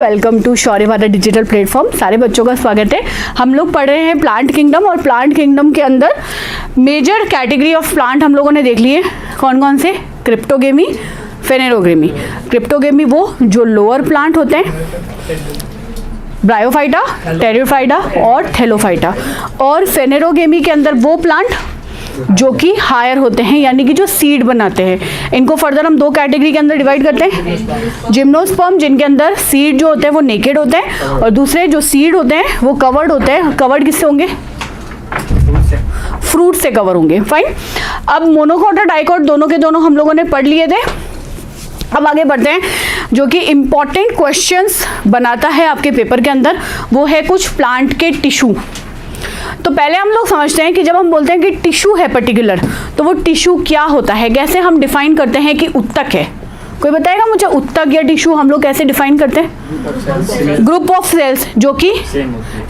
Welcome to Shaurya Bharat digital platform. सारे बच्चों का स्वागत है। हम लोग पढ़ रहे हैं प्लांट किंगडम, और प्लांट किंगडम के अंदर मेजर कैटेगरी ऑफ प्लांट हम लोगों ने देख लिए। कौन कौन से? क्रिप्टोगेमी, फेनेरोगेमी। क्रिप्टोगेमी वो जो लोअर प्लांट होते हैं, ब्रायोफाइटा, टेरियोफाइटा और थैलोफाइटा। और फेनेरोगेमी के अंदर वो प्लांट जो कि हायर होते हैं, यानी कि जो सीड बनाते हैं। इनको फर्दर हम दो कैटेगरी के अंदर डिवाइड करते हैं। जिम्नोस्पर्म, जिनके अंदर सीड जो होते हैं वो नेकेड होते हैं, और दूसरे जो सीड होते हैं वो कवर्ड होते हैं। कवर्ड किससे होंगे? फ्रूट से कवर होंगे। फाइन। अब मोनोकोट और डाइकोट दोनों के दोनों हम लोगों ने पढ़ लिए थे। अब आगे बढ़ते हैं। जो कि इंपॉर्टेंट क्वेश्चंस बनाता है आपके पेपर के अंदर, वो है कुछ प्लांट के टिश्यू। तो पहले हम लोग समझते हैं कि जब हम बोलते हैं कि टिश्यू है पर्टिकुलर, तो वो टिश्यू क्या होता है, कैसे हम डिफाइन करते हैं कि उत्तक है। कोई बताएगा मुझे उत्तक या टिश्यू हम लोग कैसे डिफाइन करते हैं? ग्रुप ऑफ सेल्स जो कि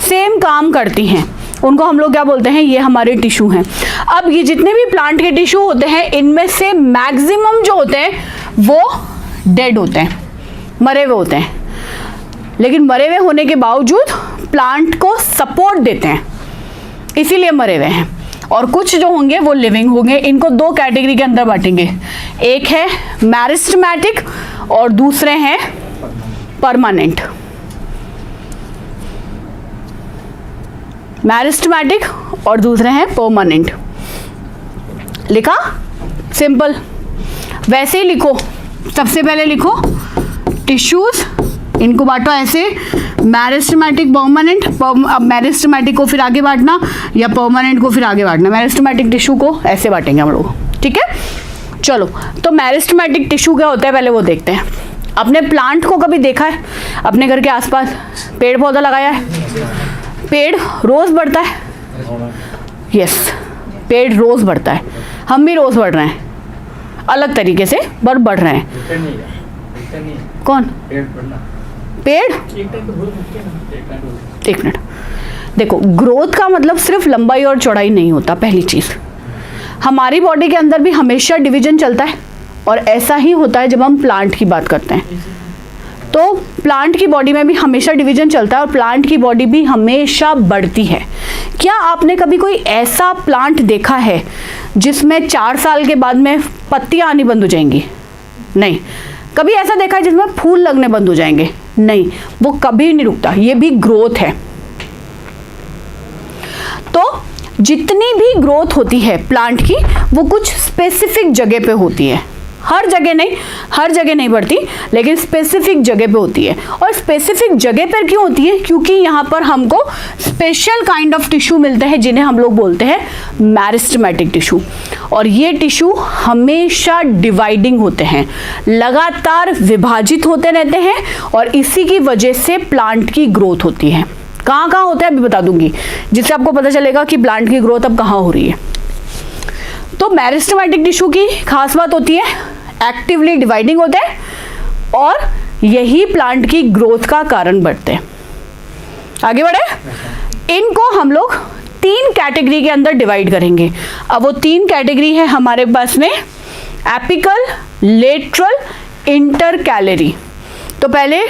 सेम काम करती हैं, उनको हम लोग क्या बोलते हैं? ये हमारे टिश्यू हैं। अब ये जितने भी प्लांट के टिश्यू होते हैं, इनमें से मैक्सिमम जो होते हैं वो डेड होते हैं, मरे हुए होते हैं। लेकिन मरे हुए होने के बावजूद प्लांट को सपोर्ट देते हैं, इसीलिए मरे हुए हैं। और कुछ जो होंगे वो लिविंग होंगे। इनको दो कैटेगरी के अंदर बांटेंगे। एक है मैरिस्टमैटिक और दूसरे हैं परमानेंट। मैरिस्टमैटिक और दूसरे हैं परमानेंट। लिखा? सिंपल। वैसे ही लिखो। सबसे पहले लिखो टिश्यूज, इनको बांटो ऐसे, मैरिस्टमैटिक, परमानेंट। अब मैरिस्टमैटिक को फिर आगे बांटना या परमानेंट को फिर आगे बांटना। मैरिस्टमैटिक टिश्यू को ऐसे बांटेंगे हम लोग, ठीक है? चलो, तो मैरिस्टमैटिक टिश्यू क्या होता है पहले वो देखते हैं। अपने प्लांट को कभी देखा है? अपने घर के आसपास पेड़ पौधा लगाया है? पेड़ रोज बढ़ता है? यस, पेड़ रोज बढ़ता है। हम भी रोज बढ़ रहे हैं, अलग तरीके से पर बढ़ रहे हैं। कौन? पेड़? एक मिनट। देखो, ग्रोथ का मतलब सिर्फ लंबाई और चौड़ाई नहीं होता। पहली चीज, हमारी बॉडी के अंदर भी हमेशा डिवीजन चलता है, और ऐसा ही होता है जब हम प्लांट की बात करते हैं। तो प्लांट की बॉडी में भी हमेशा डिवीजन चलता है, और प्लांट की बॉडी भी हमेशा बढ़ती है। क्या आपने कभी कोई ऐसा प्लांट देखा है जिसमें 4 साल के बाद में पत्तियां आनी बंद हो जाएंगी? नहीं। कभी ऐसा देखा है जिसमें फूल लगने बंद हो जाएंगे? नहीं, वो कभी नहीं रुकता। ये भी ग्रोथ है। तो जितनी भी ग्रोथ होती है प्लांट की, वो कुछ स्पेसिफिक जगह पे होती है। हर जगह नहीं बढ़ती, लेकिन स्पेसिफिक जगह पे होती है। और स्पेसिफिक जगह पर क्यों होती है? क्योंकि यहाँ पर हमको स्पेशल काइंड ऑफ टिश्यू मिलते हैं, जिन्हें हम लोग बोलते हैं मैरिस्टमैटिक टिश्यू। और ये टिश्यू हमेशा डिवाइडिंग होते हैं, लगातार विभाजित होते रहते हैं, और इसी की वजह से प्लांट की ग्रोथ होती है। कहाँ कहाँ होता है अभी बता दूंगी, जिससे आपको पता चलेगा कि प्लांट की ग्रोथ अब कहाँ हो रही है। तो मैरिस्टमैटिक टिश्यू की खास बात होती है, एक्टिवली डिवाइडिंग होते हैं, और यही प्लांट की ग्रोथ का कारण बनते हैं। आगे बढ़े। इनको हम लोग 3 कैटेगरी के अंदर डिवाइड करेंगे। अब वो 3 कैटेगरी है हमारे पास में, एपिकल, लेटरल, इंटरकैलरी। तो पहले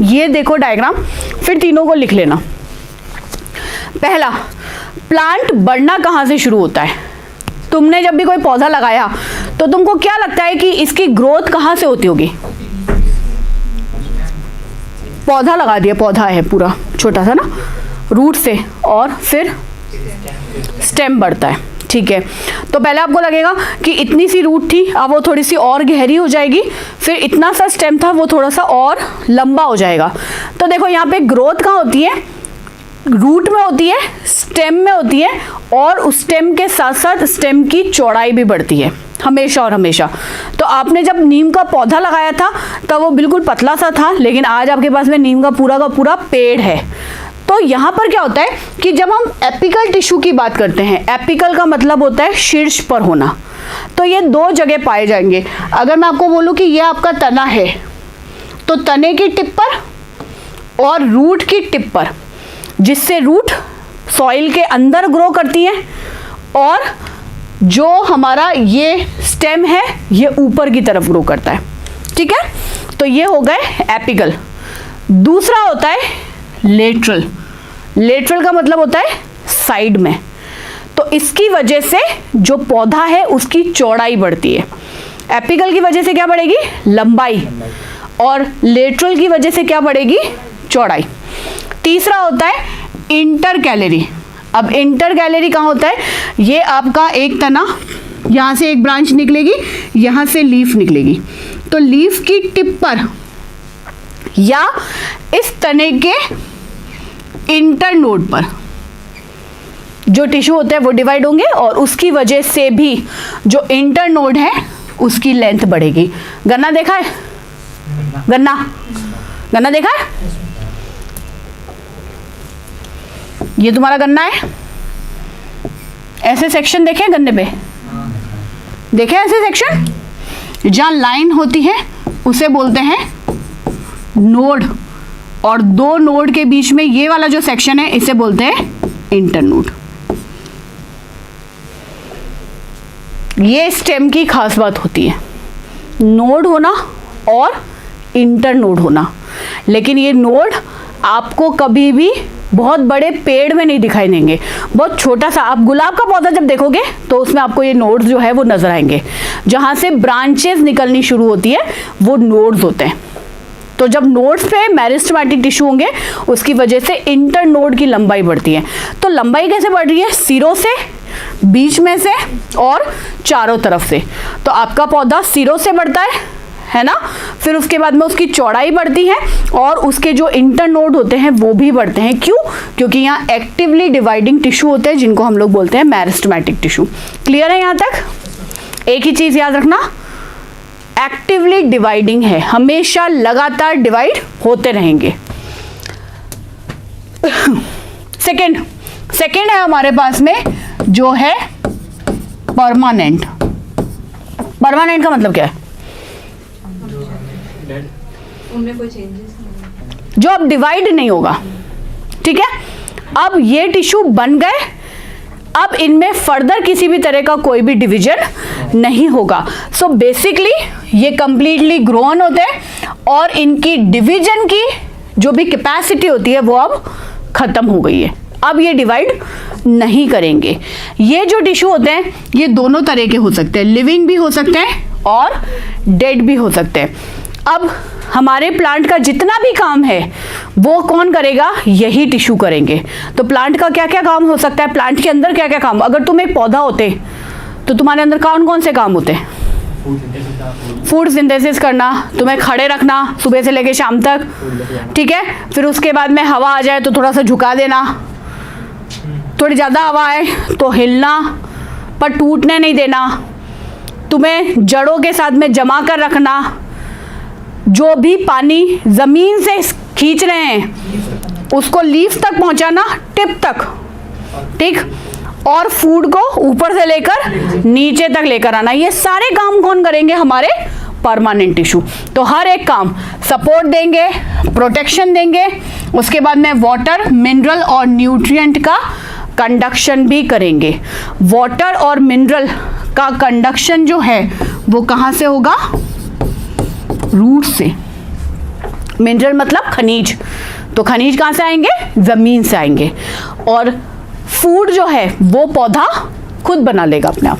ये देखो डायग्राम, फिर तीनों को लिख लेना। पहला, प्लांट बढ़ना कहां से शुरू होता है? तुमने जब भी कोई पौधा लगाया तो तुमको क्या लगता है कि इसकी ग्रोथ कहां से होती होगी? पौधा लगा दिया, पौधा है पूरा छोटा सा ना, रूट से, और फिर स्टेम बढ़ता है, ठीक है? तो पहले आपको लगेगा कि इतनी सी रूट थी, अब वो थोड़ी सी और गहरी हो जाएगी, फिर इतना सा स्टेम था, वो थोड़ा सा और लंबा हो जाएगा। तो देखो यहाँ पे ग्रोथ कहाँ होती है? रूट में होती है, स्टेम में होती है, और उस स्टेम के साथ साथ स्टेम की चौड़ाई भी बढ़ती है हमेशा और हमेशा। तो आपने जब नीम का पौधा लगाया था तब वो बिल्कुल पतला सा था, लेकिन आज आपके पास में नीम का पूरा पेड़ है। तो यहाँ पर क्या होता है कि जब हम एपिकल टिश्यू की बात करते हैं, एपिकल का मतलब होता है शीर्ष पर होना। तो ये 2 जगह पाए जाएंगे। अगर मैं आपको बोलूँ कि ये आपका तना है, तो तने की टिप पर और रूट की टिप पर, जिससे रूट सॉइल के अंदर ग्रो करती है, और जो हमारा ये स्टेम है ये ऊपर की तरफ ग्रो करता है, ठीक है? तो ये हो गए एपिकल। दूसरा होता है लेटरल। लेटरल का मतलब होता है साइड में। तो इसकी वजह से जो पौधा है उसकी चौड़ाई बढ़ती है। एपिकल की वजह से क्या बढ़ेगी? लंबाई। और लेटरल की वजह से क्या बढ़ेगी? चौड़ाई। तीसरा होता है इंटर कैलरी। अब इंटर कैलरी कहाँ होता है? ये आपका एक तना, यहाँ से एक ब्रांच निकलेगी, यहाँ से लीफ निकलेगी। तो लीफ की टिप पर या इस तने के इंटर नोड पर जो टिश्यू होते हैं वो डिवाइड होंगे और उसकी वजह से भी जो इंटर नोड है उसकी लेंथ बढ़ेगी। गन्ना देखा है? गन्ना देखा है? ये तुम्हारा गन्ना है। ऐसे सेक्शन देखे गन्ने पे? देखे ऐसे सेक्शन? जहां लाइन होती है उसे बोलते हैं नोड, और दो नोड के बीच में ये वाला जो सेक्शन है इसे बोलते हैं इंटरनोड। ये स्टेम की खास बात होती है, नोड होना और इंटरनोड होना। लेकिन ये नोड आपको कभी भी बहुत बड़े पेड़ में नहीं दिखाई देंगे, बहुत छोटा सा। आप गुलाब का पौधा जब देखोगे तो उसमें आपको ये नोड्स जो है वो नजर आएंगे। जहां से ब्रांचेस निकलनी शुरू होती है वो नोड्स होते हैं। तो जब नोड्स पे मेरिस्टेमेटिक टिश्यू होंगे उसकी वजह से इंटर नोड की लंबाई बढ़ती है। तो लंबाई कैसे बढ़ रही है? सिरों से, बीच में से और चारों तरफ से। तो आपका पौधा सिरों से बढ़ता है ना, फिर उसके बाद में उसकी चौड़ाई बढ़ती है और उसके जो इंटर नोड होते हैं वो भी बढ़ते हैं। क्यों? क्योंकि यहाँ एक्टिवली डिवाइडिंग टिश्यू होते हैं जिनको हम लोग बोलते हैं मेरिस्टेमेटिक टिश्यू। क्लियर है यहाँ तक? एक ही चीज याद रखना, एक्टिवली डिवाइडिंग है, हमेशा लगातार डिवाइड होते रहेंगे। सेकेंड है हमारे पास में जो है परमानेंट। परमानेंट का मतलब क्या है? उनमें कोई चेंजेस नहीं, जो अब डिवाइड नहीं होगा। ठीक है, अब ये टिश्यू बन गए, अब इनमें फर्दर किसी भी तरह का कोई भी डिवीजन नहीं होगा। सो बेसिकली ये कंप्लीटली ग्रोन होते हैं और इनकी डिवीजन की जो भी कैपेसिटी होती है वो अब खत्म हो गई है। अब ये डिवाइड नहीं करेंगे। ये जो टिश्यू होते हैं ये दोनों तरह के हो सकते हैं, लिविंग भी हो सकते हैं और डेड भी हो सकते हैं। अब हमारे प्लांट का जितना भी काम है वो कौन करेगा? यही टिश्यू करेंगे। तो प्लांट का क्या क्या काम हो सकता है? प्लांट के अंदर क्या क्या काम? अगर तुम एक पौधा होते तो तुम्हारे अंदर कौन कौन से काम होते? फूड सिंथेसिस करना, तुम्हें खड़े रखना सुबह से लेकर शाम तक। ठीक है, फिर उसके बाद में हवा आ जाए तो थोड़ा सा झुका देना, थोड़ी ज़्यादा हवा आए तो हिलना पर टूटने नहीं देना, तुम्हें जड़ों के साथ में जमा कर रखना, जो भी पानी जमीन से खींच रहे हैं उसको लीफ तक पहुंचाना, टिप तक। ठीक, और फूड को ऊपर से लेकर नीचे तक लेकर आना। ये सारे काम कौन करेंगे? हमारे परमानेंट टिश्यू। तो हर एक काम सपोर्ट देंगे, प्रोटेक्शन देंगे, उसके बाद में वाटर, मिनरल और न्यूट्रिएंट का कंडक्शन भी करेंगे। वाटर और मिनरल का कंडक्शन जो है वो कहाँ से होगा? रूट से। मिनरल मतलब खनिज, तो खनिज कहाँ से आएंगे? जमीन से आएंगे। और फूड जो है वो पौधा खुद बना लेगा अपने आप,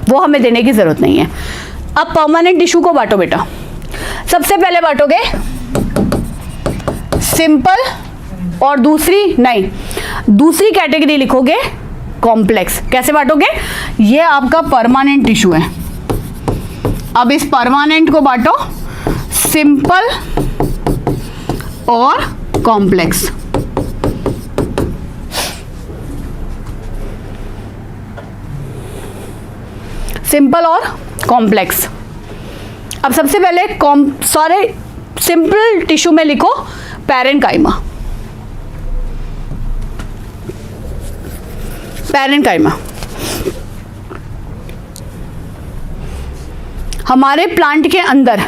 वो हमें देने की जरूरत नहीं है। अब परमानेंट टिश्यू को बांटो बेटा। सबसे पहले बांटोगे सिंपल और दूसरी कैटेगरी लिखोगे कॉम्प्लेक्स। कैसे बांटोगे? ये आपका परमानेंट टिश्यू है। अब इस परमानेंट को बांटो सिंपल और कॉम्प्लेक्स। सिंपल और कॉम्प्लेक्स। अब सबसे पहले सिंपल टिश्यू में लिखो पैरेन्काइमा। पैरेन्काइमा हमारे प्लांट के अंदर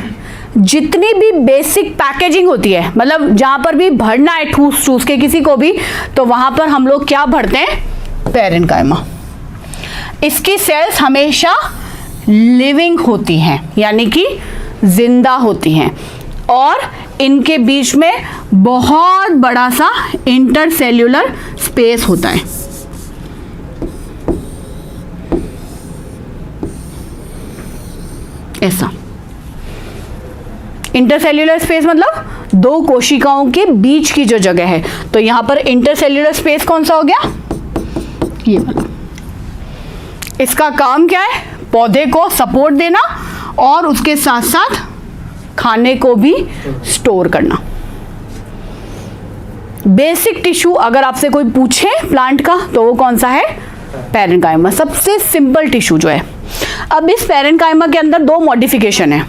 जितनी भी बेसिक पैकेजिंग होती है, मतलब जहां पर भी भरना है ठूस ठूस के किसी को भी, तो वहां पर हम लोग क्या भरते हैं? पैरेन्काइमा। इसकी सेल्स हमेशा लिविंग होती हैं, यानी कि जिंदा होती हैं। और इनके बीच में बहुत बड़ा सा इंटरसेल्यूलर स्पेस होता है। ऐसा इंटरसेल्यूलर स्पेस मतलब दो कोशिकाओं के बीच की जो जगह है, तो यहां पर इंटरसेल्यूलर स्पेस कौन सा हो गया, ये वाला। इसका काम क्या है, पौधे को सपोर्ट देना और उसके साथ साथ खाने को भी स्टोर करना। बेसिक टिश्यू अगर आपसे कोई पूछे प्लांट का तो वो कौन सा है, पैरेन्काइमा, सबसे सिंपल टिश्यू जो है। अब इस पैरेन्काइमा के अंदर दो मॉडिफिकेशन है।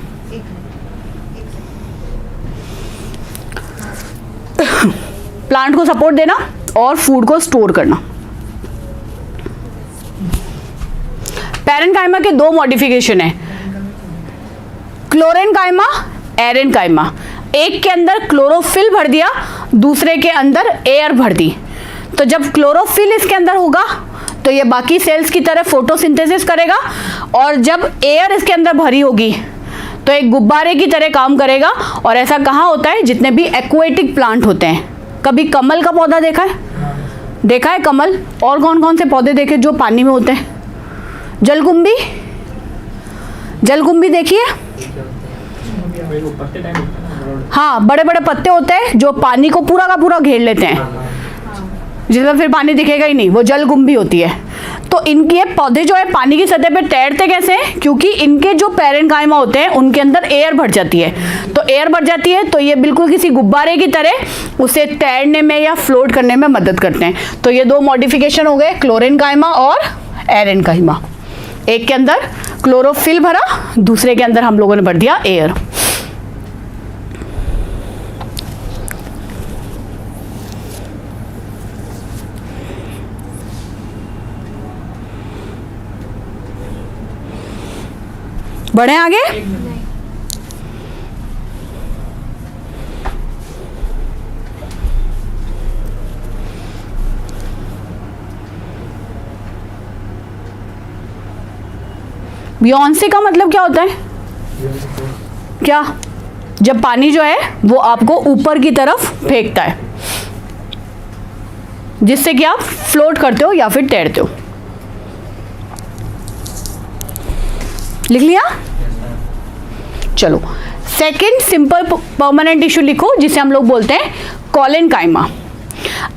प्लांट को सपोर्ट देना और फूड को स्टोर करना। पैरेन्काइमा के दो मॉडिफिकेशन है, क्लोरेन्काइमा, एरेन्काइमा। एक के अंदर क्लोरोफिल भर दिया, दूसरे के अंदर एयर भर दी। तो जब क्लोरोफिल इसके अंदर होगा तो ये बाकी सेल्स की तरह फोटोसिंथेसिस करेगा, और जब एयर इसके अंदर भरी होगी तो एक गुब्बारे की तरह काम करेगा। और ऐसा कहाँ होता है, जितने भी एक्वेटिक प्लांट होते हैं। कभी कमल का पौधा देखा है, देखा है कमल? और कौन कौन से पौधे देखे जो पानी में होते हैं? जलकुंभी, जलकुंभी देखिए, हाँ, बड़े बड़े पत्ते होते हैं जो पानी को पूरा का पूरा घेर लेते हैं, जिसमें फिर पानी दिखेगा ही नहीं, वो जलकुंभी होती है। तो इनके पौधे जो है पानी की सतह पे तैरते कैसे हैं, क्योंकि इनके जो पैरेन्काइमा होते हैं उनके अंदर एयर भर जाती है। तो एयर भर जाती है तो ये बिल्कुल किसी गुब्बारे की तरह उसे तैरने में या फ्लोट करने में मदद करते हैं। तो ये दो मॉडिफिकेशन हो गए, क्लोरेन्काइमा और एरेन्काइमा। एक के अंदर क्लोरोफिल भरा, दूसरे के अंदर हम लोगों ने भर दिया एयर। बढ़े आगे। बियॉन्से का मतलब क्या होता है, क्या? जब पानी जो है वो आपको ऊपर की तरफ फेंकता है, जिससे कि आप फ्लोट करते हो या फिर तैरते हो। लिख लिया? चलो, सेकंड सिंपल परमानेंट टिश्यू लिखो, जिसे हम लोग बोलते हैं कॉलेनकाइमा।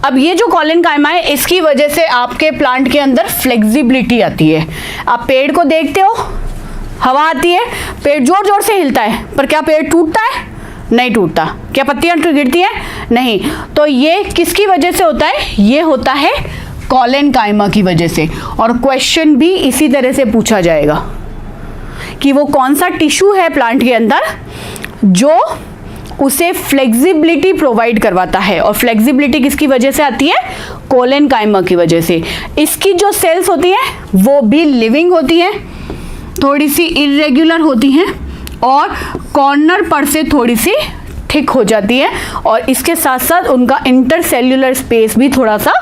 अब ये जो कॉलेनकाइमा है, इसकी वजह से आपके प्लांट के अंदर फ्लेक्सिबिलिटी आती है। आप पेड़ को देखते हो, हवा आती है, पेड़ जोर जोर से हिलता है, पर क्या पेड़ टूटता है? नहीं टूटता। क्या पत्तियां गिरती हैं? नहीं। तो ये किसकी वजह से होता है? ये होता है कॉलेनकाइमा की वजह से। और क्वेश्चन भी इसी तरह से पूछा जाएगा कि वो कौन सा टिश्यू है प्लांट के अंदर जो उसे फ्लेक्सिबिलिटी प्रोवाइड करवाता है। और फ्लेक्सिबिलिटी किसकी वजह से आती है? कॉलेनकाइमा की वजह से। इसकी जो सेल्स होती हैं वो भी लिविंग होती हैं, थोड़ी सी इरेगुलर होती हैं और कॉर्नर पर से थोड़ी सी थिक हो जाती है, और इसके साथ साथ उनका इंटरसेल्यूलर स्पेस भी थोड़ा सा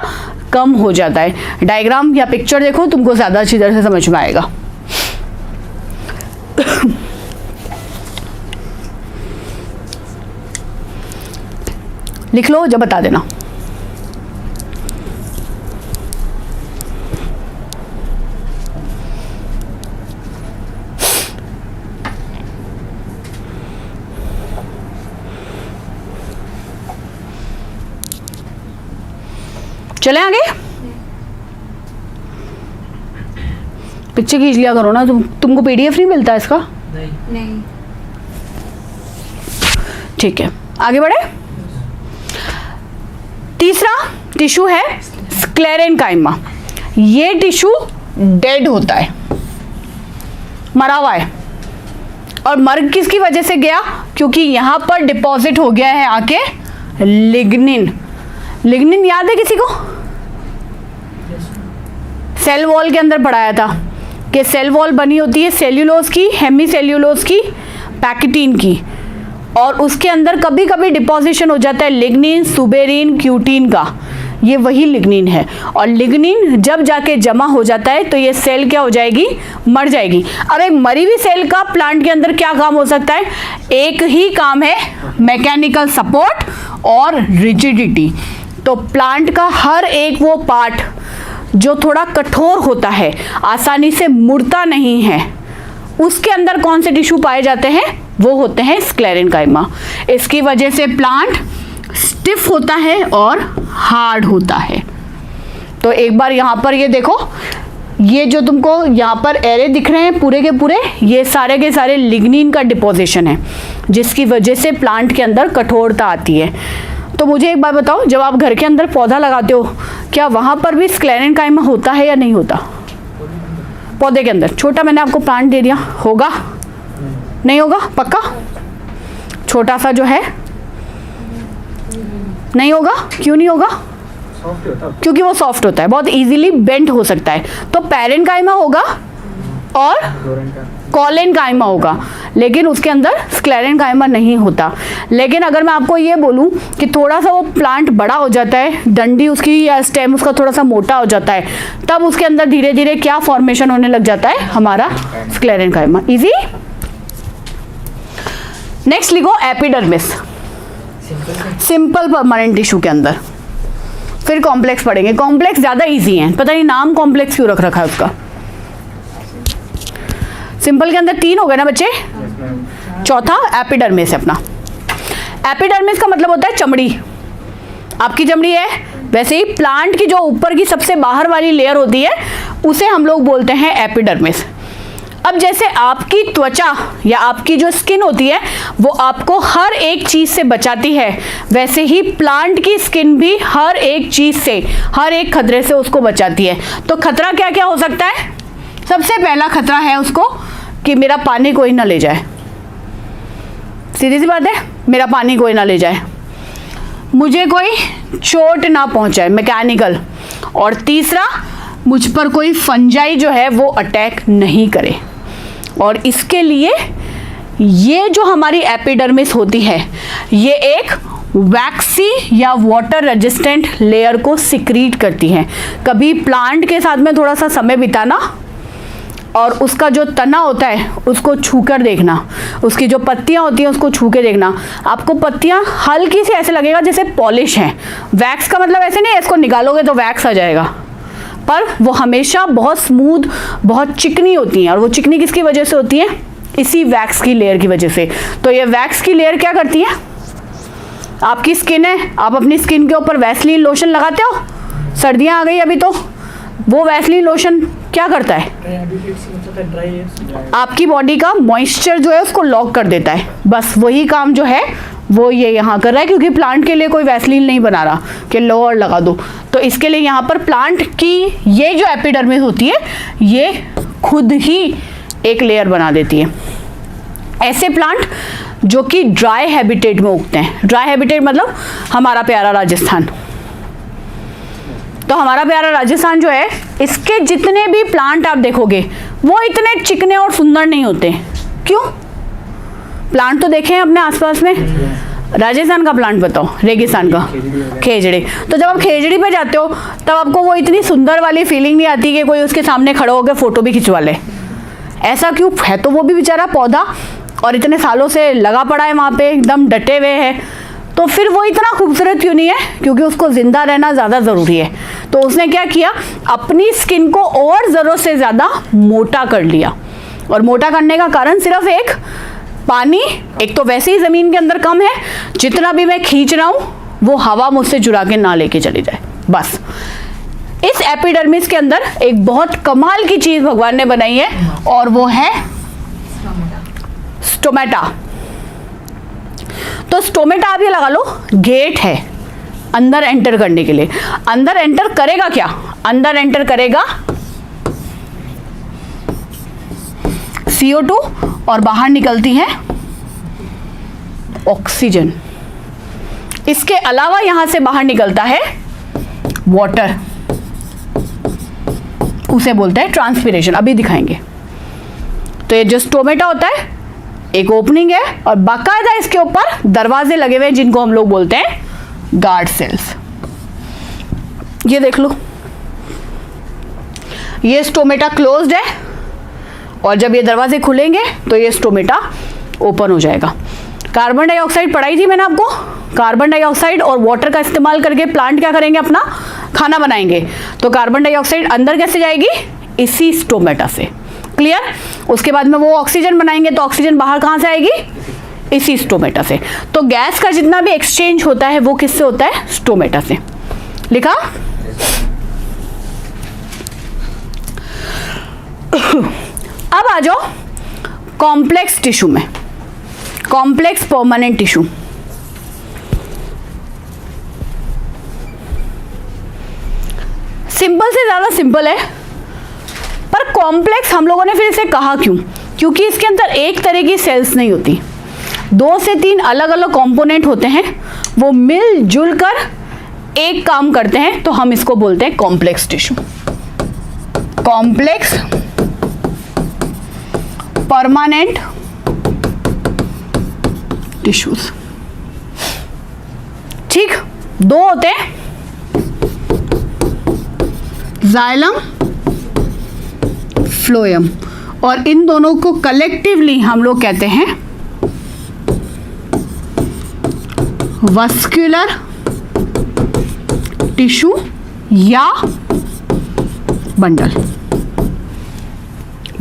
कम हो जाता है। डायग्राम या पिक्चर देखो, तुमको ज़्यादा अच्छी तरह से समझ में आएगा। लिख लो, जब बता देना। चले आगे। पिक्चर खींच लिया करो ना, तुमको पीडीएफ नहीं मिलता इसका? नहीं। ठीक है, आगे बढ़े। तीसरा टिश्यू है स्क्लेरेन्काइमा। ये टिश्यू डेड होता है, मरा हुआ है। और मर किसकी वजह से गया? क्योंकि यहां पर डिपॉजिट हो गया है आके लिग्निन। लिग्निन याद है किसी को? सेल वॉल के अंदर पढ़ाया था कि सेल वॉल बनी होती है सेल्यूलोज की, हेमी सेल्यूलोज की, पैकेटीन की, और उसके अंदर कभी कभी डिपोजिशन हो जाता है लिग्निन, सुबेरिन, क्यूटीन का। ये वही लिग्निन है। और लिग्निन जब जाके जमा हो जाता है तो ये सेल क्या हो जाएगी, मर जाएगी। अब एक मरी हुई सेल का प्लांट के अंदर क्या काम हो सकता है, एक ही काम है, मैकेनिकल सपोर्ट और रिजिडिटी। तो प्लांट का हर एक वो पार्ट जो थोड़ा कठोर होता है, आसानी से मुड़ता नहीं है, उसके अंदर कौन से टिश्यू पाए जाते हैं, वो होते हैं स्क्लेरेन्काइमा। इसकी वजह से प्लांट स्टिफ होता है और हार्ड होता है। तो एक बार यहाँ पर ये देखो, ये जो तुमको यहाँ पर एरे दिख रहे हैं पूरे के पूरे, ये सारे के सारे लिग्निन का डिपोजिशन है, जिसकी वजह से प्लांट के अंदर कठोरता आती है। तो मुझे एक बात बताओ, जब आप घर के अंदर पौधा लगाते हो, क्या वहाँ पर भी स्क्लेरेन्काइमा होता है या नहीं होता? पौधे के अंदर छोटा मैंने आपको प्लांट दे दिया, होगा नहीं होगा? पक्का छोटा सा जो है नहीं होगा? क्यों नहीं होगा? क्योंकि वो सॉफ्ट होता है, बहुत इजीली बेंड हो सकता है। तो पैरेन्काइमा होगा और कॉलेन्काइमा होगा, लेकिन उसके अंदर स्क्लेरेन्काइमा नहीं होता। लेकिन अगर मैं आपको ये बोलूं कि थोड़ा सा वो प्लांट बड़ा हो जाता है, डंडी उसकी या स्टेम उसका थोड़ा सा मोटा हो जाता है, तब उसके अंदर धीरे धीरे क्या फॉर्मेशन होने लग जाता है, हमारा स्क्लेरेन्काइमा। इजी। नेक्स्ट लिखो एपिडर्मिस, सिंपल परमानेंट टिश्यू के अंदर। फिर कॉम्प्लेक्स पढ़ेंगे, कॉम्प्लेक्स ज़्यादा इजी है, पता नहीं नाम कॉम्प्लेक्स क्यों रख रखा है उसका। सिंपल के अंदर 3 हो गए ना बच्चे, चौथा एपिडर्मिस है अपना। एपिडर्मिस का मतलब होता है चमड़ी, आपकी चमड़ी है, वैसे ही प्लांट की जो ऊपर की सबसे बाहर वाली लेयर होती है उसे हम लोग बोलते हैं एपिडर्मिस। अब जैसे आपकी त्वचा या आपकी जो स्किन होती है वो आपको हर एक चीज से बचाती है, वैसे ही प्लांट की स्किन भी हर एक चीज से, हर एक खतरे से उसको बचाती है। तो खतरा क्या क्या हो सकता है? सबसे पहला खतरा है उसको कि मेरा पानी कोई ना ले जाए, सीधी सी बात है, मेरा पानी कोई ना ले जाए, मुझे कोई चोट ना पहुंचाए, मैकेनिकल। और तीसरा, मुझ पर कोई फंजाई जो है वो अटैक नहीं करे। और इसके लिए ये जो हमारी एपिडर्मिस होती है, ये एक वैक्सी या वाटर रेजिस्टेंट लेयर को सिक्रीट करती है। कभी प्लांट के साथ में थोड़ा सा समय बिताना और उसका जो तना होता है उसको छूकर देखना, उसकी जो पत्तियां होती हैं उसको छू के देखना, आपको पत्तियां हल्की सी ऐसे लगेगा जैसे पॉलिश हैं। वैक्स का मतलब ऐसे नहीं है इसको निकालोगे तो वैक्स आ जाएगा, पर वो हमेशा बहुत स्मूथ, बहुत चिकनी होती हैं। और वो चिकनी किसकी वजह से होती है? इसी वैक्स की लेयर की वजह से। तो ये वैक्स की लेयर क्या करती है? आपकी स्किन है, आप अपनी स्किन के ऊपर वैसलीन लोशन लगाते हो, सर्दियां आ गई अभी, तो वो वैसलीन लोशन क्या करता है? आपकी बॉडी का मॉइस्चर जो है उसको लॉक कर देता है। बस वही काम जो है वो ये यहाँ कर रहा है, क्योंकि प्लांट के लिए कोई वैसलीन नहीं बना रहा कि लो और लगा दो। तो इसके लिए यहाँ पर प्लांट की ये जो एपिडर्मिस होती है ये खुद ही एक लेयर बना देती है। ऐसे प्लांट जो कि ड्राई हैबिटेट में उगते हैं, ड्राई हैबिटेट मतलब हमारा प्यारा राजस्थान। तो हमारा प्यारा राजस्थान जो है, इसके जितने भी प्लांट आप देखोगे वो इतने चिकने और सुंदर नहीं होते। क्यों? प्लांट तो देखे हैं अपने आसपास में, राजस्थान का प्लांट बताओ, रेगिस्तान का खेजड़ी। तो जब आप खेजड़ी पे जाते हो तब आपको वो इतनी सुंदर वाली फीलिंग नहीं आती कि कोई उसके सामने खड़ा होकर फोटो भी खिंचवा ले। ऐसा क्यों है? तो वो भी बेचारा पौधा और इतने सालों से लगा पड़ा है वहाँ पे, एकदम डटे हुए है, तो फिर वो इतना खूबसूरत क्यों नहीं है? क्योंकि उसको जिंदा रहना ज़्यादा ज़रूरी है। तो उसने क्या किया, अपनी स्किन को और ज़रूरत से ज़्यादा मोटा कर लिया। और मोटा करने का कारण सिर्फ एक, पानी एक तो वैसे ही ज़मीन के अंदर कम है, जितना भी मैं खींच रहा हूँ वो हवा मुझसे चुरा के ना लेके चली जाए। बस इस एपिडर्मिस के अंदर एक बहुत कमाल की चीज़ भगवान ने बनाई है, और वो है स्टोमेटा। तो स्टोमेटा आप ये लगा लो गेट है अंदर एंटर करने के लिए। अंदर एंटर करेगा क्या? अंदर एंटर करेगा CO2 और बाहर निकलती है ऑक्सीजन। इसके अलावा यहां से बाहर निकलता है वाटर, उसे बोलते हैं ट्रांसपिरेशन, अभी दिखाएंगे। तो ये जो स्टोमेटा होता है एक ओपनिंग है और बाकायदा इसके ऊपर दरवाजे लगे हुए हैं जिनको हम लोग बोलते हैं गार्ड सेल्स। ये देख लो, ये स्टोमेटा क्लोज्ड है और जब ये दरवाजे खुलेंगे तो ये स्टोमेटा ओपन हो जाएगा। कार्बन डाइऑक्साइड पढ़ाई थी मैंने आपको। कार्बन डाइऑक्साइड और वाटर का इस्तेमाल करके प्लांट क्या करेंगे, अपना खाना बनाएंगे। तो कार्बन डाइऑक्साइड अंदर कैसे जाएगी, इसी स्टोमेटा से। क्लियर। उसके बाद में वो ऑक्सीजन बनाएंगे तो ऑक्सीजन बाहर कहाँ से आएगी, इसी स्टोमेटा से। तो गैस का जितना भी एक्सचेंज होता है वो किससे होता है, स्टोमेटा से। लिखा। अब आ जाओ कॉम्प्लेक्स टिश्यू में, कॉम्प्लेक्स परमानेंट टिश्यू। सिंपल से ज्यादा सिंपल है, पर कॉम्प्लेक्स हम लोगों ने फिर इसे कहा क्यों, क्योंकि इसके अंदर एक तरह की सेल्स नहीं होती, 2 से 3 अलग अलग कंपोनेंट होते हैं, वो मिलजुल कर एक काम करते हैं, तो हम इसको बोलते हैं complex tissue. Complex permanent tissues. ठीक, 2 होते हैं, जाइलम, फ्लोएम, और इन दोनों को कलेक्टिवली हम लोग कहते हैं वस्कुलर टिश्यू या बंडल।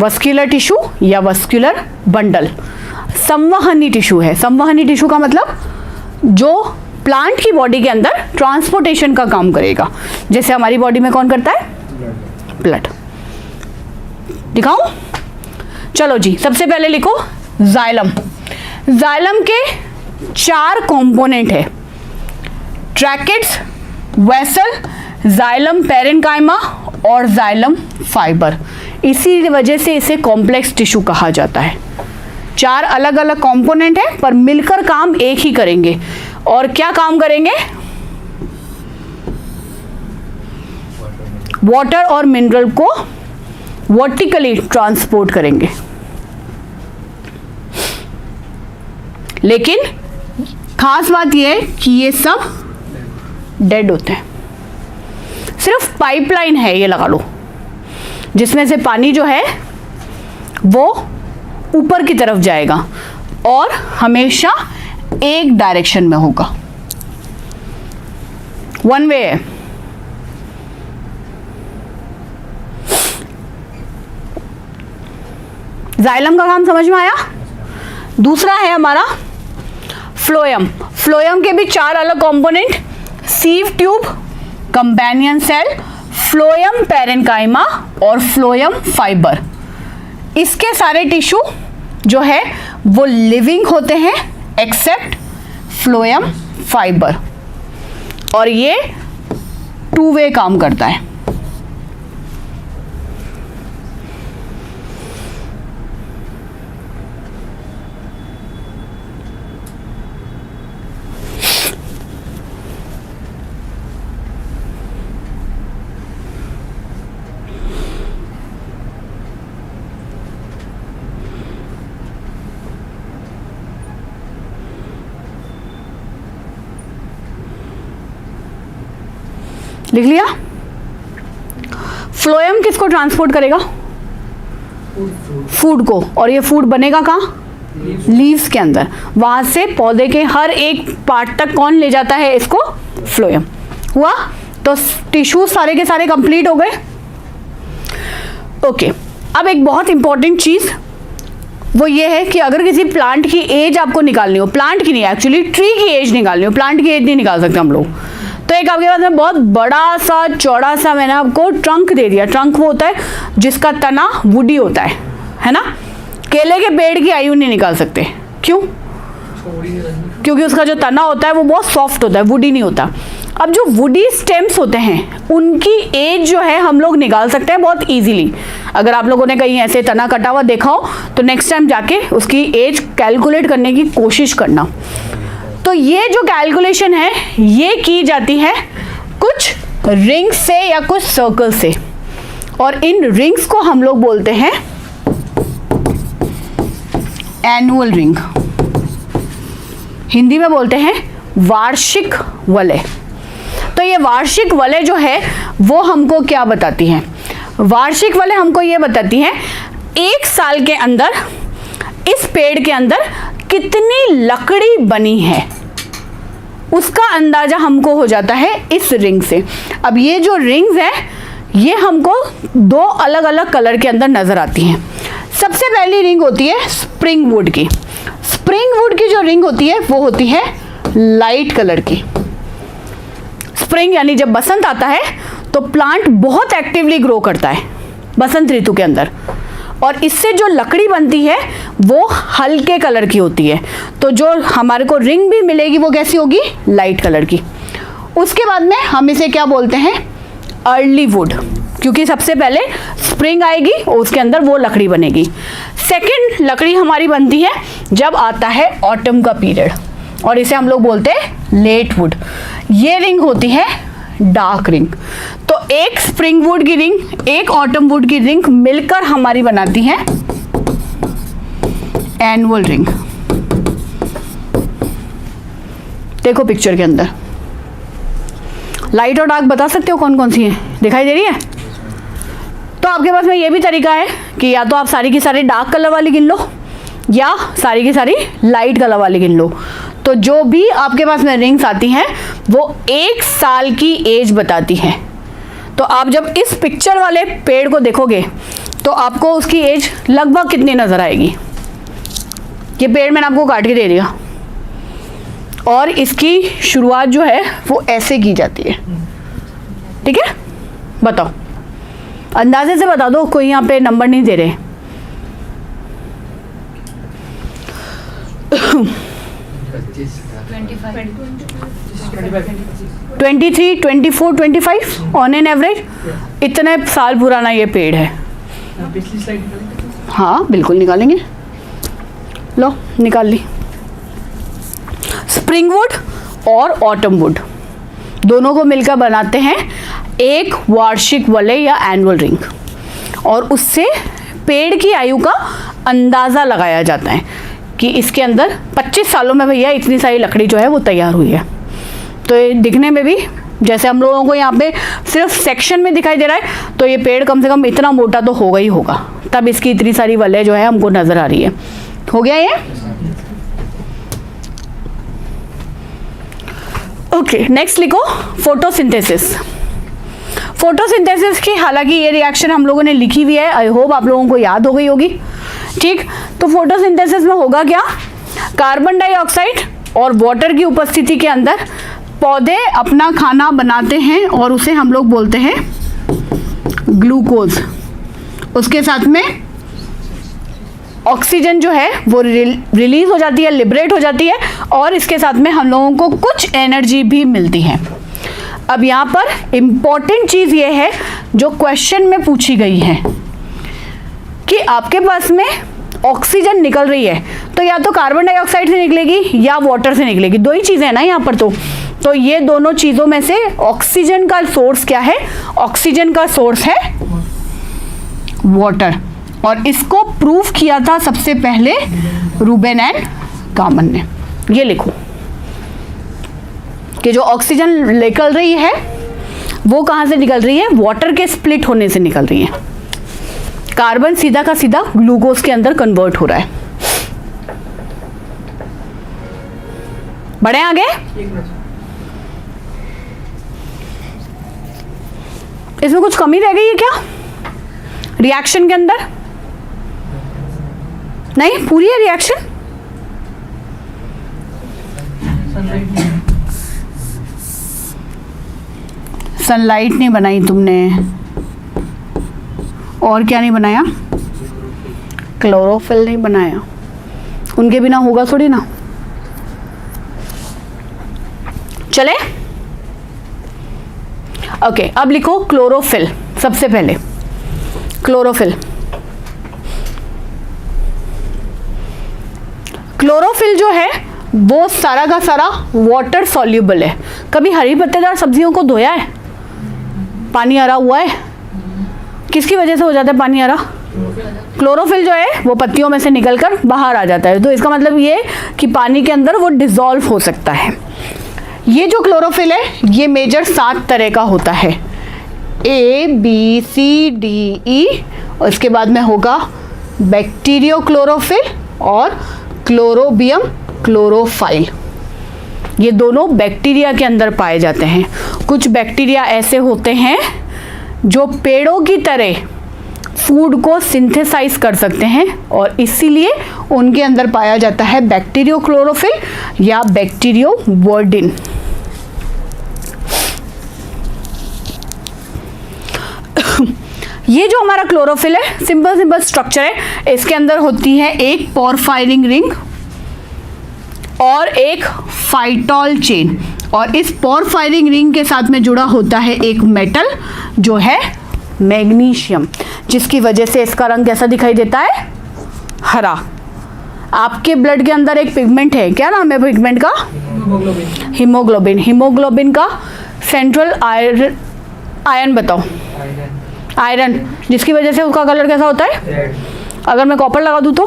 वस्कुलर टिश्यू या वस्कुलर बंडल संवहनी टिश्यू है। संवहनी टिश्यू का मतलब जो प्लांट की बॉडी के अंदर ट्रांसपोर्टेशन का काम करेगा, जैसे हमारी बॉडी में कौन करता है, ब्लड। दिखाऊं, चलो जी, सबसे पहले लिखो जाइलम। जाइलम के 4 कंपोनेंट है, ट्रैकेट्स, वेसल, जाइलम पैरेन्काइमा और जाइलम फाइबर। इसी वजह से इसे कॉम्प्लेक्स टिश्यू कहा जाता है। 4 अलग अलग कंपोनेंट है पर मिलकर काम एक ही करेंगे। और क्या काम करेंगे, वाटर और मिनरल को वर्टिकली ट्रांसपोर्ट करेंगे। लेकिन खास बात यह है कि ये सब डेड होते हैं, सिर्फ पाइपलाइन है, ये लगा लो, जिसमें से पानी जो है वो ऊपर की तरफ जाएगा और हमेशा एक डायरेक्शन में होगा, वन वे है। जाइलम का काम समझ में आया। दूसरा है हमारा फ्लोएम। फ्लोएम के भी 4 अलग component, sieve tube, companion cell, phloem parenchyma और फ्लोएम फाइबर। इसके सारे टिश्यू जो है वो लिविंग होते हैं एक्सेप्ट फ्लोएम फाइबर, और ये 2 वे काम करता है। लिख लिया। फ्लोएम किसको ट्रांसपोर्ट करेगा, फूड को, और ये फूड बनेगा कहाँ, लीव्स के अंदर। वहां से पौधे के हर एक पार्ट तक कौन ले जाता है इसको, फ्लोएम। हुआ, तो टिश्यू सारे के सारे कंप्लीट हो गए। ओके, अब एक बहुत इंपॉर्टेंट चीज वो ये है कि अगर किसी प्लांट की एज आपको निकालनी हो, प्लांट की नहीं, एक्चुअली ट्री की एज निकालनी हो, प्लांट की एज नहीं निकाल सकते हम लोग, तो एक आपके पास में बहुत बड़ा सा चौड़ा सा मैंने आपको ट्रंक दे दिया। ट्रंक वो होता है जिसका तना वुडी होता है ना। केले के पेड़ की आयु नहीं निकाल सकते, क्यों, क्योंकि उसका जो तना होता है वो बहुत सॉफ्ट होता है, वुडी नहीं होता। अब जो वुडी स्टेम्स होते हैं उनकी एज जो है हम लोग निकाल सकते हैं बहुत इजीली। अगर आप लोगों ने कहीं ऐसे तना कटा हुआ देखा हो तो नेक्स्ट टाइम जाके उसकी एज कैलकुलेट करने की कोशिश करना। तो ये जो कैलकुलेशन है ये की जाती है कुछ रिंग्स से या कुछ सर्कल से, और इन रिंग्स को हम लोग बोलते हैं एनुअल रिंग, हिंदी में बोलते हैं वार्षिक वलय। तो ये ये वार्षिक वलय जो है वो हमको क्या बताती है? वार्षिक वलय हमको ये बताती है एक साल के अंदर इस पेड़ के अंदर कितनी लकड़ी बनी है, उसका अंदाजा हमको हो जाता है इस रिंग से। अब ये जो रिंग्स है ये हमको दो अलग अलग कलर के अंदर नजर आती हैं। सबसे पहली रिंग होती है स्प्रिंग वुड की। स्प्रिंग वुड की जो रिंग होती है वो होती है लाइट कलर की। स्प्रिंग यानी जब बसंत आता है तो प्लांट बहुत एक्टिवली ग्रो करता है बसंत ऋतु के अंदर, और इससे जो लकड़ी बनती है वो हल्के कलर की होती है। तो जो हमारे को रिंग भी मिलेगी वो कैसी होगी? लाइट कलर की। उसके बाद में हम इसे क्या बोलते हैं? अर्ली वुड, क्योंकि सबसे पहले स्प्रिंग आएगी और उसके अंदर वो लकड़ी बनेगी। सेकंड लकड़ी हमारी बनती है जब आता है ऑटम का पीरियड, और इसे हम लोग बोलते हैं लेट वुड। ये रिंग होती है डार्क रिंग। तो एक स्प्रिंग वुड की रिंग, एक ऑटम वुड की रिंग मिलकर हमारी बनाती है एनुअल रिंग। देखो पिक्चर के अंदर लाइट और डार्क बता सकते हो कौन कौन सी है? दिखाई दे रही है? तो आपके पास में ये भी तरीका है कि या तो आप सारी की सारी डार्क कलर वाली गिन लो या सारी की सारी लाइट कलर वाली गिन लो। तो जो भी आपके पास में रिंग्स आती हैं वो एक साल की एज बताती हैं। तो आप जब इस पिक्चर वाले पेड़ को देखोगे तो आपको उसकी एज लगभग कितनी नजर आएगी? ये पेड़ मैंने आपको काट के दे दिया और इसकी शुरुआत जो है वो ऐसे की जाती है, ठीक है? बताओ, अंदाजे से बता दो, कोई यहाँ पे नंबर नहीं दे रहे। 23, 24, 25 ऑन एन एवरेज। इतने साल पुराना ये पेड़ है। हाँ बिल्कुल निकालेंगे, लो निकाल ली। स्प्रिंग वुड और ऑटम वुड दोनों को मिलकर बनाते हैं एक वार्षिक वलय या एनुअल रिंग, और उससे पेड़ की आयु का अंदाज़ा लगाया जाता है कि इसके अंदर 25 सालों में भैया इतनी सारी लकड़ी जो है वो तैयार हुई है। तो ये दिखने में भी जैसे हम लोगों को यहाँ पे सिर्फ सेक्शन में दिखाई दे रहा है, तो ये पेड़ कम से कम इतना मोटा तो होगा ही होगा, तब इसकी इतनी सारी वलय जो है हमको नज़र आ रही है। हो गया ये? ओके, नेक्स्ट लिखो फोटोसिंथेसिस। फोटोसिंथेसिस की हालांकि ये रिएक्शन हम लोगों ने लिखी हुई है, आई होप आप लोगों को याद हो गई होगी, ठीक? तो फोटोसिंथेसिस में होगा क्या? कार्बन डाइऑक्साइड और वाटर की उपस्थिति के अंदर पौधे अपना खाना बनाते हैं और उसे हम लोग बोलते हैं ग्लूकोज। उसके साथ में ऑक्सीजन जो है वो रिलीज हो जाती है, लिबरेट हो जाती है, और इसके साथ में हम लोगों को कुछ एनर्जी भी मिलती है। अब यहाँ पर इम्पॉर्टेंट चीज़ ये है जो क्वेश्चन में पूछी गई है कि आपके पास में ऑक्सीजन निकल रही है तो या तो कार्बन डाइऑक्साइड से निकलेगी या वाटर से निकलेगी, दो ही चीज़ें हैं ना यहाँ पर। तो ये दोनों चीज़ों में से ऑक्सीजन का सोर्स क्या है? ऑक्सीजन का सोर्स है वाटर, और इसको प्रूव किया था सबसे पहले रूबेन एंड कामन ने। ये लिखो कि जो ऑक्सीजन निकल रही है वो कहाँ से निकल रही है? वाटर के स्प्लिट होने से निकल रही है। कार्बन सीधा का सीधा ग्लूकोज के अंदर कन्वर्ट हो रहा है। बढ़े आगे? इसमें कुछ कमी रह गई है क्या रिएक्शन के अंदर? नहीं, पूरी है रिएक्शन। सनलाइट नहीं बनाई तुमने, और क्या नहीं बनाया? क्लोरोफिल नहीं बनाया, उनके बिना होगा थोड़ी ना। चले ओके, अब लिखो क्लोरोफिल। सबसे पहले क्लोरोफिल। क्लोरोफिल जो है वो सारा का सारा वाटर सॉल्युबल है। कभी हरी पत्तेदार सब्जियों को धोया है? पानी हरा हुआ है, किसकी वजह से हो जाता है पानी हरा? क्लोरोफिल जो है वो पत्तियों में से निकलकर बाहर आ जाता है। तो इसका मतलब ये कि पानी के अंदर वो डिसॉल्व हो सकता है। ये जो क्लोरोफिल है ये मेजर 7 तरह का होता है, A B C D E, और इसके बाद में होगा बैक्टीरियो क्लोरोफिल और क्लोरोबियम क्लोरोफाइल। ये दोनों बैक्टीरिया के अंदर पाए जाते हैं। कुछ बैक्टीरिया ऐसे होते हैं जो पेड़ों की तरह फूड को सिंथेसाइज कर सकते हैं और इसीलिए उनके अंदर पाया जाता है बैक्टीरियो क्लोरोफिल या बैक्टीरियो वर्डिन। ये जो हमारा क्लोरोफिल है सिंपल स्ट्रक्चर है, इसके अंदर होती है एक पोरफायरिंग रिंग और एक फाइटोल चेन, और इस पोरफायरिंग रिंग के साथ में जुड़ा होता है एक मेटल जो है मैग्नीशियम, जिसकी वजह से इसका रंग कैसा दिखाई देता है, हरा। आपके ब्लड के अंदर एक पिगमेंट है, क्या नाम है पिगमेंट का, हीमोग्लोबिन। हीमोग्लोबिन का सेंट्रल आयरन बताओ, आयरन, जिसकी वजह से उसका कलर कैसा होता है, अगर मैं कॉपर लगा दूं तो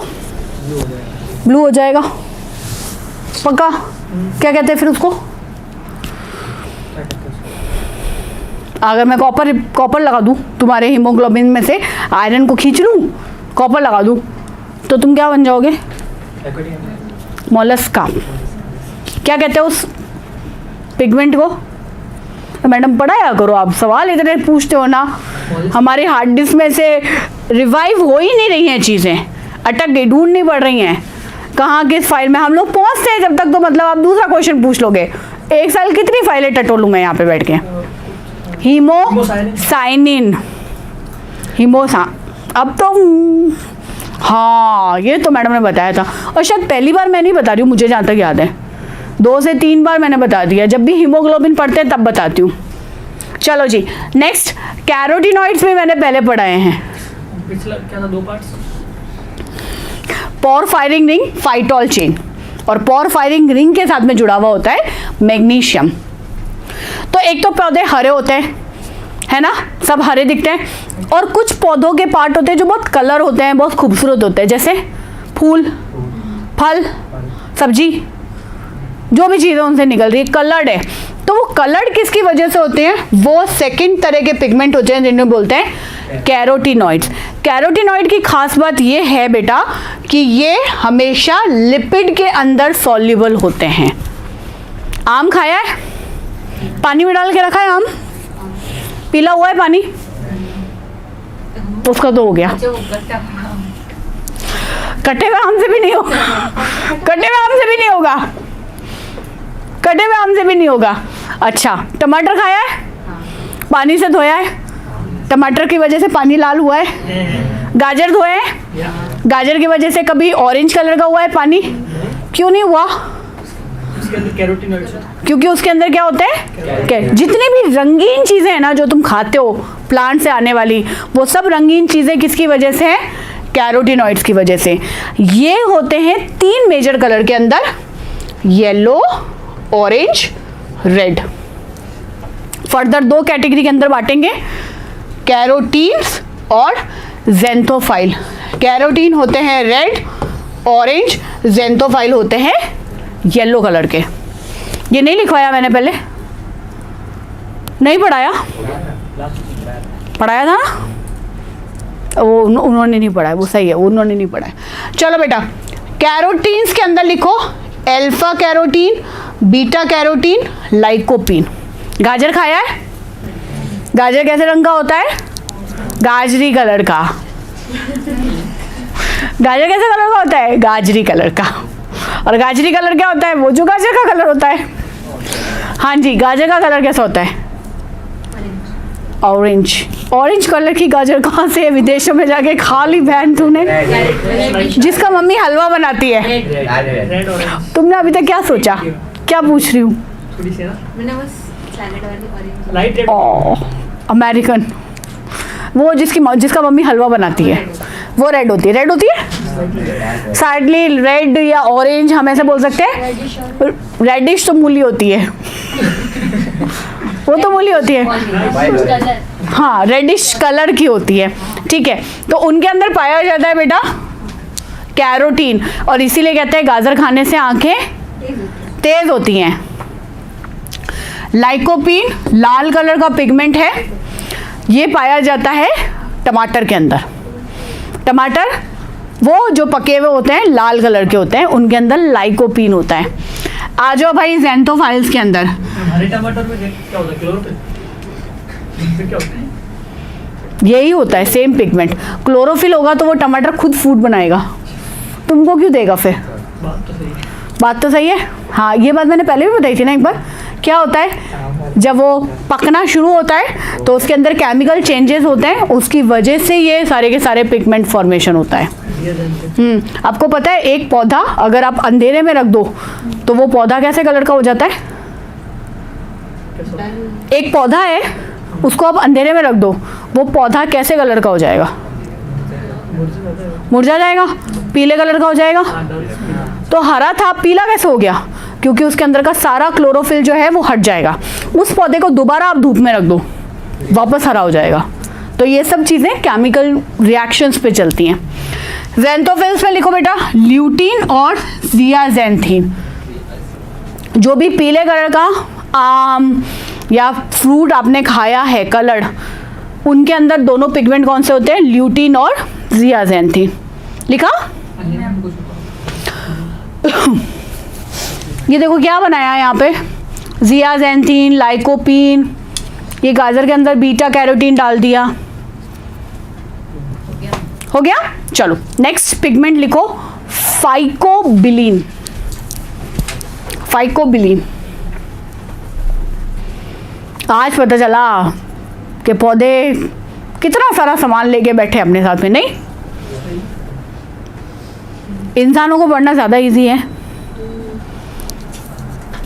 ब्लू हो जाएगा, पक्का। क्या कहते हैं फिर उसको, अगर मैं कॉपर लगा दूं, तुम्हारे हीमोग्लोबिन में से आयरन को खींच लूं, कॉपर लगा दूं, तो तुम क्या बन जाओगे, मोलस्का। क्या कहते हैं उस पिगमेंट को, तो मैडम पढ़ाया करो, आप सवाल इतने पूछते हो ना, हमारे हार्ड डिस्क में से रिवाइव हो ही नहीं रही हैं चीज़ें, अटक गई, ढूंढ नहीं पड़ रही हैं कहाँ किस फाइल में हम लोग पहुँचते हैं जब तक, तो मतलब आप दूसरा क्वेश्चन पूछ लोगे। एक साल कितनी फाइलें टटोलूँ मैं यहाँ पे बैठ के। हीमोसाइनिन, अब तो हाँ, ये तो मैडम ने बताया था, और शायद पहली बार मैं नहीं बता रही हूँ, मुझे जहाँ तक याद है 2 से 3 बार मैंने बता दिया, जब भी हीमोग्लोबिन पढ़ते हैं तब बताती हूँ। चलो जी, नेक्स्ट कैरोटिनॉइड्स में मैंने पहले पढ़ाए हैं, पिछला क्या था, 2 पार्ट्स, पोरफायरिंग रिंग, फाइटोल चेन, और पोरफायरिंग रिंग के साथ में जुड़ा हुआ होता है मैग्नीशियम। तो एक तो पौधे हरे होते हैं, है ना, सब हरे दिखते हैं, और कुछ पौधों के पार्ट होते हैं जो बहुत कलर होते हैं, बहुत खूबसूरत होते हैं, जैसे फूल, फल, सब्जी, जो भी चीज़ें उनसे निकल रही है कलर्ड है। तो वो कलर्ड किसकी वजह से होते हैं, वो सेकंड तरह के पिगमेंट होते हैं जिन्हें बोलते हैं कैरोटिनॉइड्स। कैरोटिनॉइड की खास बात ये है बेटा कि ये हमेशा लिपिड के अंदर सॉल्युबल होते हैं। आम खाया है, पानी में डाल के रखा है आम, पीला हुआ है पानी, उसका तो हो गया, कटे हुए आम से भी नहीं होगा, कटे हुए आम से भी नहीं होगा, कटे हुए आम से भी नहीं होगा। अच्छा, टमाटर खाया है, पानी से धोया है, टमाटर की वजह से पानी लाल हुआ है। गाजर धोया है, गाजर की वजह से कभी ऑरेंज कलर का हुआ है पानी, क्यों नहीं हुआ, क्योंकि उसके अंदर क्या होता है, जितनी भी रंगीन चीजें हैं ना जो तुम खाते हो प्लांट से आने वाली, वो सब रंगीन चीजें किसकी वजह से है, कैरोटिनॉइड्स की वजह से। ये होते हैं 3 मेजर कलर के अंदर, yellow, orange, red. Further 2 category के अंदर बांटेंगे, कैरोटीन्स और ज़ेंथोफाइल। कैरोटीन होते हैं रेड, ऑरेंज, ज़ेंथोफाइल होते हैं येलो कलर के। ये नहीं लिखवाया मैंने पहले, नहीं पढ़ाया, पढ़ाया था ना, वो उन्होंने नहीं पढ़ाया, वो सही है, उन्होंने नहीं पढ़ाया। चलो बेटा, कैरोटीन्स के अंदर लिखो alpha carotene, beta carotene, lycopene. गाजर खाया है, गाजर कैसे रंग का होता है, गाजरी कलर का। गाजर कैसे कलर का होता है, गाजरी कलर का। और गाजरी कलर क्या होता है, वो जो गाजर का कलर होता है। हाँ जी, गाजर का कलर कैसा होता है, ऑरेंज। ऑरेंज कलर की गाजर कहाँ से है, विदेशों में जाके खा ली बहन तूने, जिसका मम्मी हलवा बनाती है। तुमने अभी तक क्या सोचा, क्या पूछ रही हूँ, मैंने बस सैलेड वाली ऑरेंज, अमेरिकन, वो जिसका मम्मी हलवा बनाती है वो रेड होती है, रेड होती है साइडली रेड या ऑरेंज, हम ऐसे बोल सकते हैं। रेडिश तो मूली होती है, वो तो मूली होती है, हाँ, रेडिश कलर की होती है, ठीक है। तो उनके अंदर पाया जाता है बेटा कैरोटीन, और इसीलिए कहते हैं गाजर खाने से आंखें तेज होती हैं। लाइकोपीन लाल कलर का पिगमेंट है, ये पाया जाता है टमाटर के अंदर। टमाटर वो जो पके हुए होते हैं लाल कलर के होते हैं, उनके अंदर लाइकोपीन होता है। आ जाओ भाई ज़ैंथोफाइल्स के अंदर। हरे टमाटर में क्या होता है? क्लोरोफिल। फिर क्या होता है? यही होता है सेम पिगमेंट। क्लोरोफिल होगा तो वो टमाटर खुद फूड बनाएगा, तुमको क्यों देगा फिर? बात तो सही है। बात तो सही है। हाँ, ये बात मैंने पहले भी बताई थी ना एक बार। क्या होता है, जब वो पकना शुरू होता है तो उसके अंदर केमिकल चेंजेस होते हैं, उसकी वजह से ये सारे के सारे पिगमेंट फॉर्मेशन होता है। आपको पता है एक पौधा अगर आप अंधेरे में रख दो तो वो पौधा कैसे कलर का हो जाता है? एक पौधा है, उसको आप अंधेरे में रख दो, वो पौधा कैसे कलर का हो जाएगा? मुरझा जाएगा, पीले कलर का हो जाएगा। तो हरा था पीला कैसे हो गया? क्योंकि उसके अंदर का सारा क्लोरोफिल जो है वो हट जाएगा। उस पौधे को दोबारा आप धूप में रख दो, वापस हरा हो जाएगा। तो ये सब चीज़ें केमिकल रिएक्शंस पे चलती हैं। ज़ैंथोफिल्स में लिखो बेटा ल्यूटीन और ज़ियाज़ैंथीन। जो भी पीले कलर का आम या फ्रूट आपने खाया है कलर्ड, उनके अंदर दोनों पिगमेंट कौन से होते हैं? ल्यूटीन और ज़ियाज़ैंथीन। लिखा? ये देखो क्या बनाया है यहाँ पे, ज़ियाज़ैंथीन, लाइकोपीन, ये गाजर के अंदर बीटा कैरोटीन डाल दिया। हो गया? चलो नेक्स्ट पिगमेंट लिखो फाइकोबिलीन। फाइकोबिलीन। आज पता चला कि पौधे कितना सारा सामान लेके बैठे अपने साथ में, नहीं? इंसानों को पढ़ना ज़्यादा इजी है,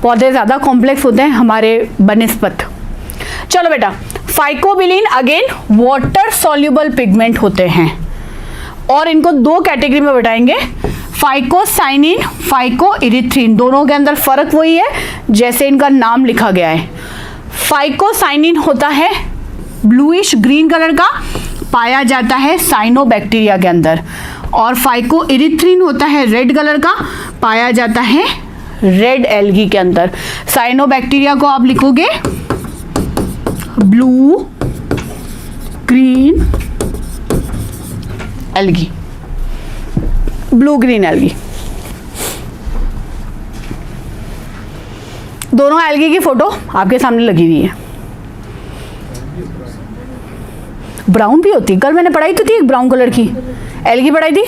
पौधे ज़्यादा कॉम्प्लेक्स होते हैं हमारे बनिस्बत। चलो बेटा, फाइकोबिलीन अगेन वाटर सॉल्युबल पिगमेंट होते हैं और इनको दो कैटेगरी में बताएंगे, फाइकोसाइनिन, फाइकोइरिथ्रिन। दोनों के अंदर फर्क वही है जैसे इनका नाम लिखा गया है। फाइकोसाइनिन होता है ब्लूइश ग्रीन कलर का, पाया जाता है साइनोबैक्टीरिया के अंदर, और फाइकोइरिथ्रिन होता है रेड कलर का, पाया जाता है रेड एल्गी के अंदर। साइनोबैक्टीरिया को आप लिखोगे blue green algae, blue green algae. दोनों एल्गी की फोटो आपके सामने लगी हुई है। ब्राउन भी होती है, कल मैंने पढ़ाई तो थी एक ब्राउन कलर की एल्गी पढ़ाई थी,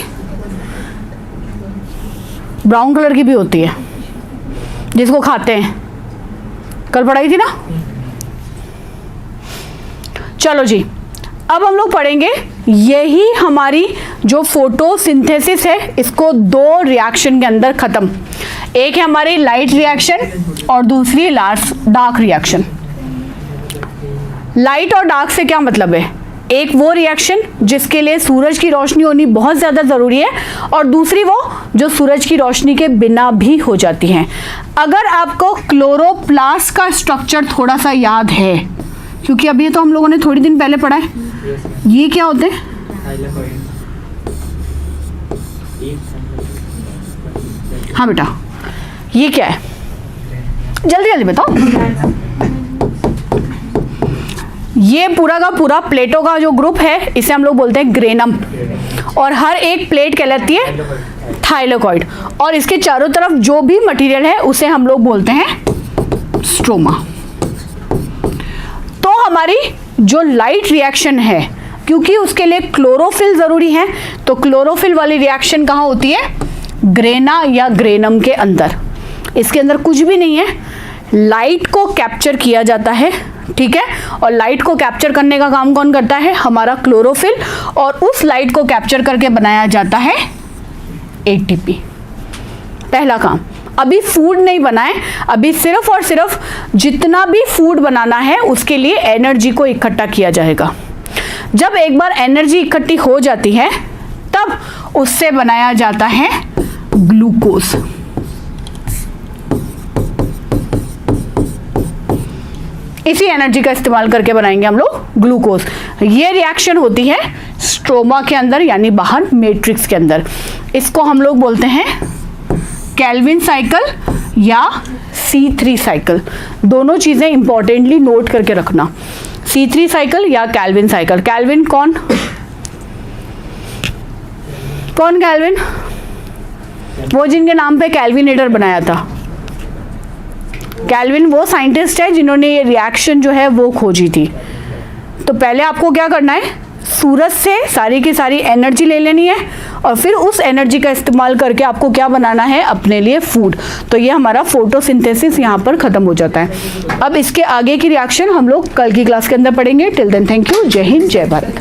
ब्राउन कलर की भी होती है जिसको खाते हैं, कल पढ़ाई थी ना। चलो जी, अब हम लोग पढ़ेंगे यही हमारी जो फोटोसिंथेसिस है, इसको दो रिएक्शन के अंदर खत्म। एक है हमारी लाइट रिएक्शन और दूसरी डार्क रिएक्शन। लाइट और डार्क से क्या मतलब है? एक वो रिएक्शन जिसके लिए सूरज की रोशनी होनी बहुत ज़्यादा ज़रूरी है, और दूसरी वो जो सूरज की रोशनी के बिना भी हो जाती हैं। अगर आपको क्लोरोप्लास्ट का स्ट्रक्चर थोड़ा सा याद है, क्योंकि अभी तो हम लोगों ने थोड़ी दिन पहले पढ़ा है, ये क्या होते हैं? हाँ बेटा, ये क्या है? जल्दी जल्दी बताओ। ये पूरा का पूरा प्लेटों का जो ग्रुप है, इसे हम लोग बोलते हैं ग्रेनम, और हर एक प्लेट कहलाती है थाइलेकॉइड, और इसके चारों तरफ जो भी मटेरियल है उसे हम लोग बोलते हैं स्ट्रोमा। तो हमारी जो लाइट रिएक्शन है, क्योंकि उसके लिए क्लोरोफिल ज़रूरी है, तो क्लोरोफिल वाली रिएक्शन कहाँ होती है? ग्रेना या ग्रेनम के अंदर। इसके अंदर कुछ भी नहीं है, लाइट को कैप्चर किया जाता है, ठीक है। और लाइट को कैप्चर करने का काम कौन करता है? हमारा क्लोरोफिल, और उस लाइट को कैप्चर करके बनाया जाता है एटीपी। पहला काम। अभी फूड नहीं बनाए, अभी सिर्फ और सिर्फ जितना भी फूड बनाना है उसके लिए एनर्जी को इकट्ठा किया जाएगा। जब एक बार एनर्जी इकट्ठी हो जाती है तब उससे बनाया जाता है ग्लूकोज। इसी एनर्जी का इस्तेमाल करके बनाएंगे हम लोग ग्लूकोज। ये रिएक्शन होती है स्ट्रोमा के अंदर, यानी बाहर मैट्रिक्स के अंदर। इसको हम लोग बोलते हैं केल्विन साइकिल या C3 साइकिल। दोनों चीज़ें इंपॉर्टेंटली नोट करके रखना, C3 साइकिल या कैल्विन साइकिल। कैल्विन कौन कैल्विन? वो जिनके नाम पे कैल्विनेटर बनाया था। कैल्विन वो साइंटिस्ट है जिन्होंने ये रिएक्शन जो है वो खोजी थी। तो पहले आपको क्या करना है, सूरज से सारी की सारी एनर्जी ले लेनी है और फिर उस एनर्जी का इस्तेमाल करके आपको क्या बनाना है, अपने लिए फूड। तो ये हमारा फोटोसिंथेसिस यहाँ पर खत्म हो जाता है। अब इसके आगे की रिएक्शन हम लोग कल की क्लास के अंदर पढ़ेंगे। टिल देन थैंक यू, जय हिंद, जय भारत।